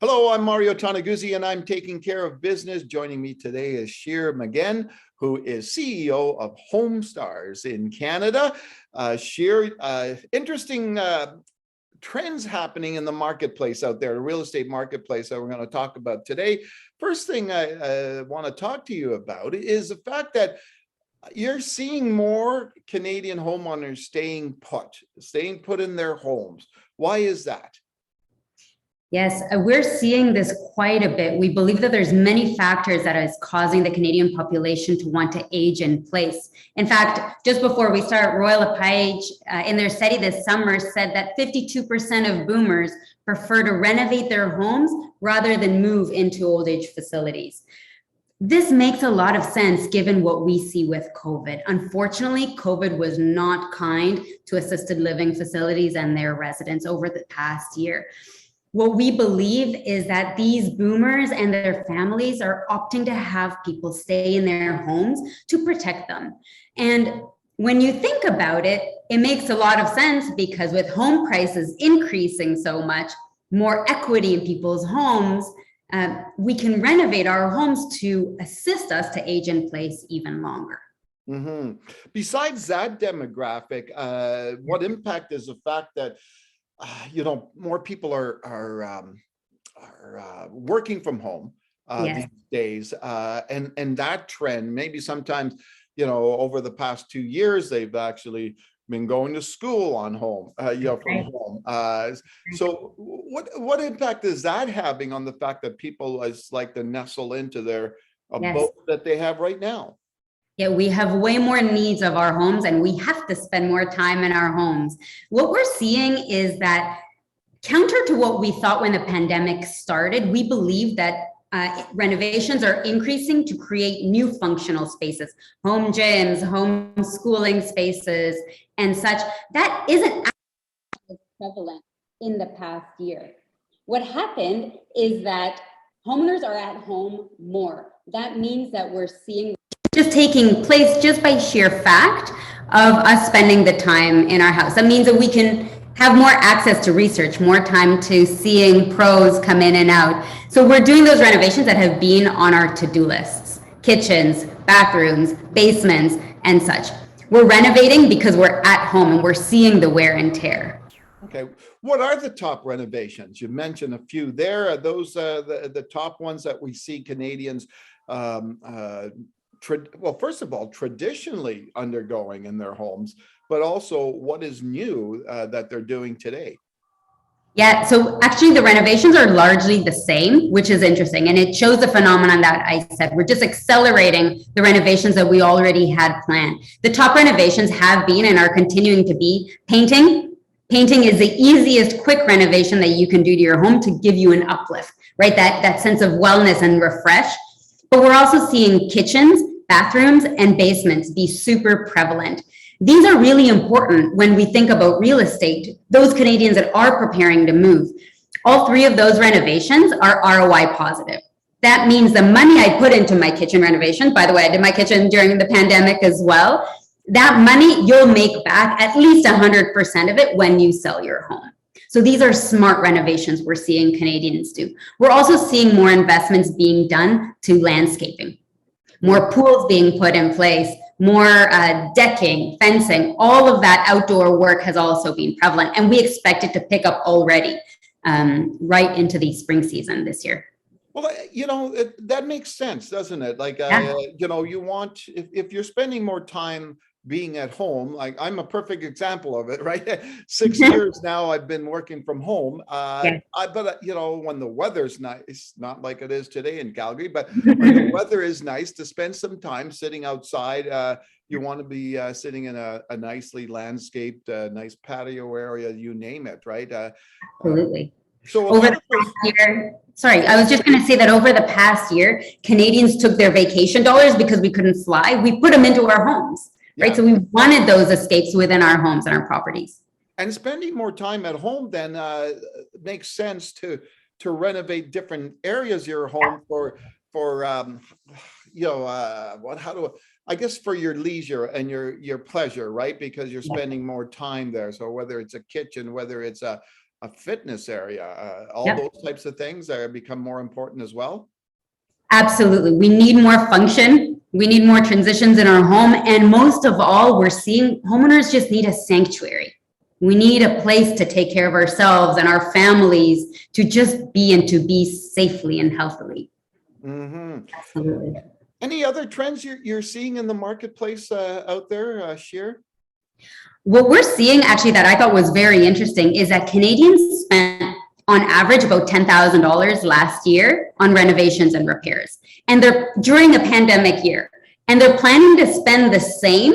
Hello, I'm Mario Toneguzzi, and I'm taking care of business. Joining me today is Shir Magen, who is CEO of HomeStars in Canada. Shir, interesting trends happening in the marketplace out there, the real estate marketplace that we're going to talk about today. First thing I want to talk to you about is the fact that you're seeing more Canadian homeowners staying put in their homes. Why is that? Yes, we're seeing this quite a bit. We believe that there's many factors that is causing the Canadian population to want to age in place. In fact, just before we start, Royal LePage in their study this summer said that 52% of boomers prefer to renovate their homes rather than move into old age facilities. This makes a lot of sense given what we see with COVID. Unfortunately, COVID was not kind to assisted living facilities and their residents over the past year. What we believe is that these boomers and their families are opting to have people stay in their homes to protect them. And when you think about it, it makes a lot of sense because with home prices increasing so much, more equity in people's homes, we can renovate our homes to assist us to age in place even longer. Mm-hmm. Besides that demographic, what impact is the fact that more people are working from home Yes. these days, and that trend, maybe sometimes, over the past 2 years, they've actually been going to school on home, from home. So what impact is that having on the fact that people like to nestle into their abode that they have right now? Yeah, we have way more needs of our homes and we have to spend more time in our homes. What we're seeing is that counter to what we thought when the pandemic started, we believe that renovations are increasing to create new functional spaces, home gyms, home schooling spaces, and such. That isn't actually prevalent in the past year. What happened is that homeowners are at home more. That means that we're seeing just taking place just by sheer fact of us spending the time in our house. That means that we can have more access to research, more time to seeing pros come in and out. So we're doing those renovations that have been on our to-do lists: kitchens, bathrooms, basements, and such. We're renovating because we're at home and we're seeing the wear and tear. Okay, what are the top renovations? You mentioned a few there. Are those the top ones that we see Canadians well, first of all, traditionally undergoing in their homes, but also what is new that they're doing today? Yeah, so actually the renovations are largely the same, which is interesting. And it shows the phenomenon that I said. We're just accelerating the renovations that we already had planned. The top renovations have been and are continuing to be painting. Painting is the easiest quick renovation that you can do to your home to give you an uplift, right? That sense of wellness and refresh. But we're also seeing kitchens, bathrooms, and basements be super prevalent. These are really important when we think about real estate, those Canadians that are preparing to move. All three of those renovations are ROI positive. That means the money I put into my kitchen renovation, by the way, I did my kitchen during the pandemic as well, that money you'll make back at least 100% of it when you sell your home. So these are smart renovations we're seeing Canadians do. We're also seeing more investments being done to landscaping, more pools being put in place, more decking, fencing. All of that outdoor work has also been prevalent, and we expect it to pick up already right into the spring season this year. Well, that makes sense, doesn't it? Like, you want, if you're spending more time being at home, like I'm a perfect example of it, right? 6 years now I've been working from home. But when the weather's nice, not like it is today in Calgary, but when the weather is nice, to spend some time sitting outside, you want to be sitting in a nicely landscaped, nice patio area, you name it, right? Absolutely. So over the past year, sorry, I was just going to say that over the past year, Canadians took their vacation dollars because we couldn't fly. We put them into our homes, right? So we wanted those escapes within our homes and our properties. And spending more time at home then makes sense to renovate different areas of your home for I guess for your leisure and your pleasure, right? Because you're spending more time there. So whether it's a kitchen, whether it's a a fitness area, all Yep. those types of things are become more important as well. Absolutely. We need more function. We need more transitions in our home. And most of all, we're seeing homeowners just need a sanctuary. We need a place to take care of ourselves and our families to just be and to be safely and healthily. Mm-hmm. Absolutely. Any other trends you're seeing in the marketplace out there, Shir? What we're seeing actually that I thought was very interesting is that Canadians spent on average about $10,000 last year on renovations and repairs. And they're during a pandemic year, and they're planning to spend the same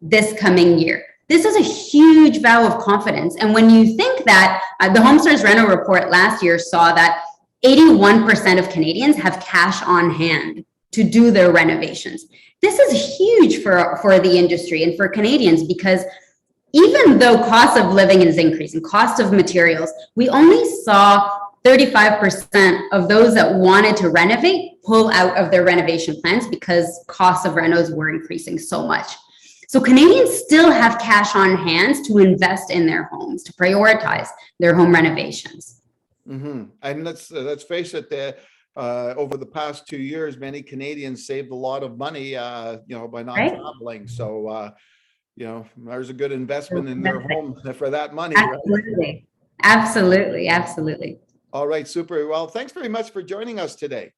this coming year. This is a huge vow of confidence. And when you think that the HomeStars Reno report last year saw that 81% of Canadians have cash on hand to do their renovations. This is huge for the industry and for Canadians, because even though cost of living is increasing, cost of materials, we only saw 35% of those that wanted to renovate pull out of their renovation plans because costs of renos were increasing so much. So Canadians still have cash on hand to invest in their homes, to prioritize their home renovations. Mm-hmm. And let's face it, over the past 2 years, many Canadians saved a lot of money, by not traveling. So, there's a good investment in their home for that money. Absolutely. Right? Absolutely. Absolutely. All right. Super. Well, thanks very much for joining us today.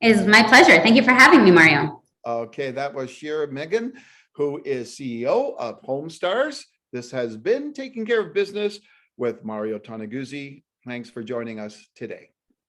It is my pleasure. Thank you for having me, Mario. Okay. That was Shir Magen, who is CEO of HomeStars. This has been Taking Care of Business with Mario Toneguzzi. Thanks for joining us today.